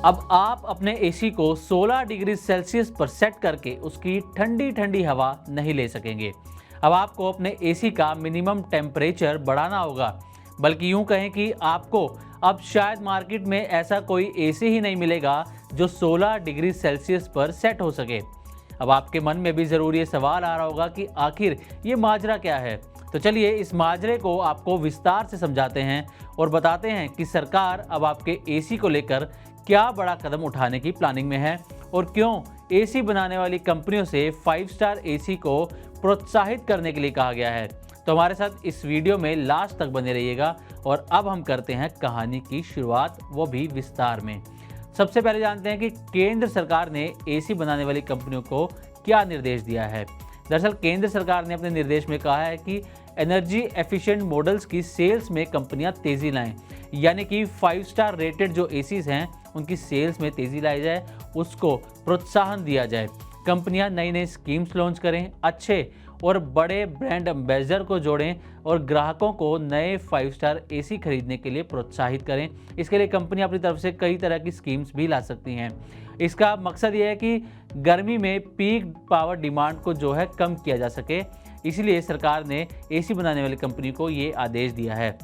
अब आप अपने एसी को 16 डिग्री सेल्सियस पर सेट करके उसकी ठंडी ठंडी हवा नहीं ले सकेंगे। अब आपको अपने एसी का मिनिमम टेम्परेचर बढ़ाना होगा, बल्कि यूं कहें कि आपको अब शायद मार्केट में ऐसा कोई एसी ही नहीं मिलेगा जो 16 डिग्री सेल्सियस पर सेट हो सके। अब आपके मन में भी ज़रूर ये सवाल आ रहा होगा कि आखिर ये माजरा क्या है। तो चलिए इस माजरे को आपको विस्तार से समझाते हैं और बताते हैं कि सरकार अब आपके एसी को लेकर क्या बड़ा कदम उठाने की प्लानिंग में है और क्यों एसी बनाने वाली कंपनियों से 5 स्टार एसी को प्रोत्साहित करने के लिए कहा गया है। तो हमारे साथ इस वीडियो में लास्ट तक बने रहिएगा और अब हम करते हैं कहानी की शुरुआत, वो भी विस्तार में। सबसे पहले जानते हैं कि केंद्र सरकार ने एसी बनाने वाली कंपनियों को क्या निर्देश दिया है। दरअसल केंद्र सरकार ने अपने निर्देश में कहा है कि एनर्जी एफिशिएंट मॉडल्स की सेल्स में कंपनियां तेज़ी लाएं, यानी कि 5 स्टार रेटेड जो एसीज हैं उनकी सेल्स में तेज़ी लाई जाए, उसको प्रोत्साहन दिया जाए। कंपनियां नई नई स्कीम्स लॉन्च करें, अच्छे और बड़े ब्रांड एम्बेसडर को जोड़ें और ग्राहकों को नए 5 स्टार एसी खरीदने के लिए प्रोत्साहित करें। इसके लिए कंपनियां अपनी तरफ से कई तरह की स्कीम्स भी ला सकती हैं। इसका मकसद ये है कि गर्मी में पीक पावर डिमांड को जो है कम किया जा सके, इसलिए सरकार ने एसी बनाने वाली कंपनी को ये आदेश दिया है।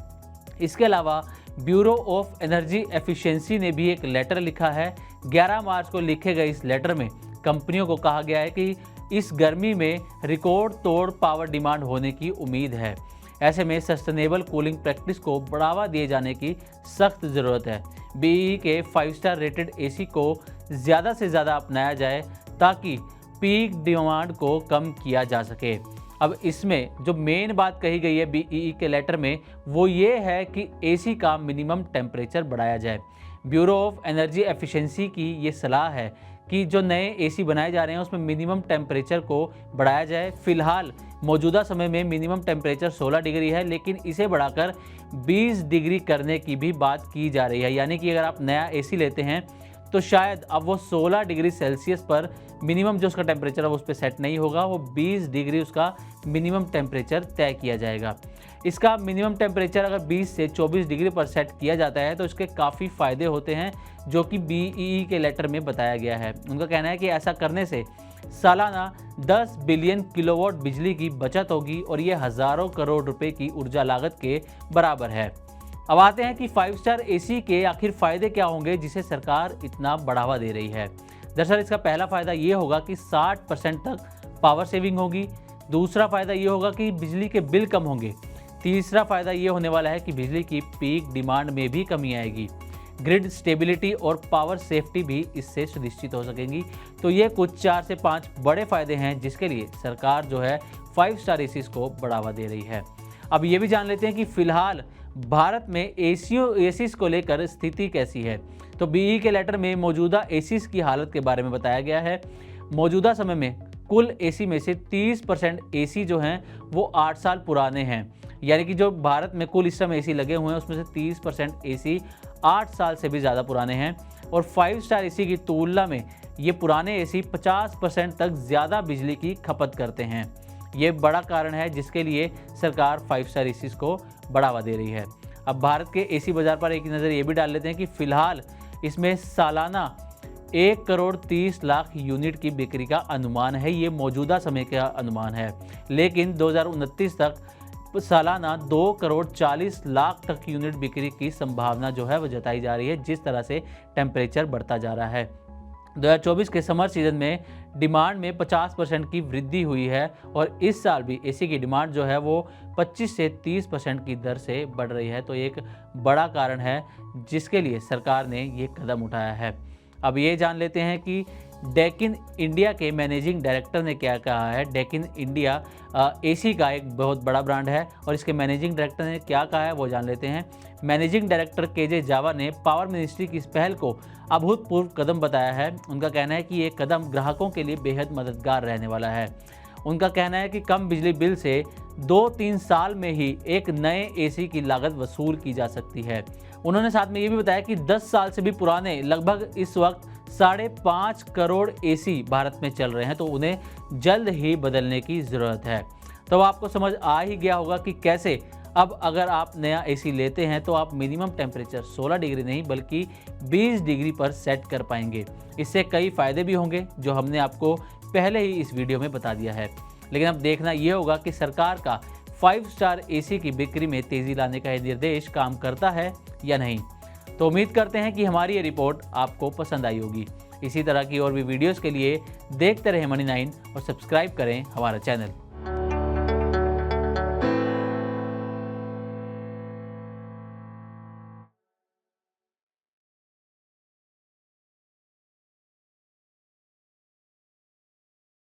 इसके अलावा ब्यूरो ऑफ एनर्जी एफिशिएंसी ने भी एक लेटर लिखा है। 11 मार्च को लिखे गए इस लेटर में कंपनियों को कहा गया है कि इस गर्मी में रिकॉर्ड तोड़ पावर डिमांड होने की उम्मीद है। ऐसे में सस्टेनेबल कूलिंग प्रैक्टिस को बढ़ावा दिए जाने की सख्त ज़रूरत है। बीई के 5 स्टार रेटेड एसी को ज़्यादा से ज़्यादा अपनाया जाए ताकि पीक डिमांड को कम किया जा सके। अब इसमें जो मेन बात कही गई है बीई के लेटर में वो ये है कि एसी का मिनिमम टेम्परेचर बढ़ाया जाए। ब्यूरो ऑफ एनर्जी एफिशिएंसी की ये सलाह है कि जो नए एसी बनाए जा रहे हैं उसमें मिनिमम टेम्परेचर को बढ़ाया जाए। फिलहाल मौजूदा समय में मिनिमम टेम्परेचर 16 डिग्री है, लेकिन इसे बढ़ाकर 20 डिग्री करने की भी बात की जा रही है। यानी कि अगर आप नया एसी लेते हैं तो शायद अब वो 16 डिग्री सेल्सियस पर मिनिमम जो उसका टेम्परेचर है वो उस पर सेट नहीं होगा, वो 20 डिग्री उसका मिनिमम टेम्परेचर तय किया जाएगा। इसका मिनिमम टेम्परेचर अगर 20 से 24 डिग्री पर सेट किया जाता है तो इसके काफ़ी फ़ायदे होते हैं, जो कि बीई के लेटर में बताया गया है। उनका कहना है कि ऐसा करने से सालाना 10 बिलियन किलोवाट बिजली की बचत होगी और ये हज़ारों करोड़ रुपए की ऊर्जा लागत के बराबर है। अब आते हैं कि 5 स्टार एसी के आखिर फ़ायदे क्या होंगे जिसे सरकार इतना बढ़ावा दे रही है। दरअसल इसका पहला फ़ायदा ये होगा कि 60% तक पावर सेविंग होगी। दूसरा फ़ायदा ये होगा कि बिजली के बिल कम होंगे। तीसरा फ़ायदा ये होने वाला है कि बिजली की पीक डिमांड में भी कमी आएगी। ग्रिड स्टेबिलिटी और पावर सेफ्टी भी इससे सुनिश्चित हो सकेंगी। तो ये कुछ 4 से 5 बड़े फ़ायदे हैं जिसके लिए सरकार जो है 5 स्टार एसीज़ को बढ़ावा दे रही है। अब ये भी जान लेते हैं कि फ़िलहाल भारत में एसीज़ को लेकर स्थिति कैसी है। तो बीई के लेटर में मौजूदा एसीज़ की हालत के बारे में बताया गया है। मौजूदा समय में कुल एसी में से 30% एसी जो हैं वो 8 साल पुराने हैं। यानी कि जो भारत में कुल इस समय एसी लगे हुए हैं उसमें से 30% एसी 8 साल से भी ज़्यादा पुराने हैं और 5 स्टार एसी की तुलना में ये पुराने एसी 50% तक ज़्यादा बिजली की खपत करते हैं। ये बड़ा कारण है जिसके लिए सरकार 5 स्टार एसीज़ को बढ़ावा दे रही है। अब भारत के एसी बाज़ार पर एक नज़र ये भी डाल लेते हैं कि फ़िलहाल इसमें सालाना 1 करोड़ 30 लाख यूनिट की बिक्री का अनुमान है। ये मौजूदा समय का अनुमान है, लेकिन 2029 तक सालाना 2 करोड़ 40 लाख तक यूनिट बिक्री की संभावना जो है वो जताई जा rही है, जिस तरह से टेम्परेचर बढ़ता जा रहा है। 2024 के समर सीजन में डिमांड में 50% की वृद्धि हुई है और इस साल भी एसी की डिमांड जो है वो 25 से 30% की दर से बढ़ रही है। तो एक बड़ा कारण है जिसके लिए सरकार ने ये कदम उठाया है। अब ये जान लेते हैं कि डेकिन इंडिया के मैनेजिंग डायरेक्टर ने क्या कहा है। डेकिन इंडिया एसी का एक बहुत बड़ा ब्रांड है और इसके मैनेजिंग डायरेक्टर ने क्या कहा है वो जान लेते हैं। मैनेजिंग डायरेक्टर केजे जावा ने पावर मिनिस्ट्री की इस पहल को अभूतपूर्व कदम बताया है। उनका कहना है कि ये कदम ग्राहकों के लिए बेहद मददगार रहने वाला है। उनका कहना है कि कम बिजली बिल से 2-3 साल में ही एक नए एसी की लागत वसूल की जा सकती है। उन्होंने साथ में ये भी बताया कि 10 साल से भी पुराने लगभग इस वक्त 5.5 करोड़ एसी भारत में चल रहे हैं, तो उन्हें जल्द ही बदलने की ज़रूरत है। तो आपको समझ आ ही गया होगा कि कैसे अब अगर आप नया एसी लेते हैं तो आप मिनिमम टेम्परेचर 16 डिग्री नहीं बल्कि 20 डिग्री पर सेट कर पाएंगे। इससे कई फ़ायदे भी होंगे जो हमने आपको पहले ही इस वीडियो में बता दिया है। लेकिन अब देखना ये होगा कि सरकार का 5 स्टार एसी की बिक्री में तेज़ी लाने का ये निर्देश काम करता है या नहीं। तो उम्मीद करते हैं कि हमारी ये रिपोर्ट आपको पसंद आई होगी। इसी तरह की और भी वीडियोज़ के लिए देखते रहें मनी 9 और सब्सक्राइब करें हमारा चैनल।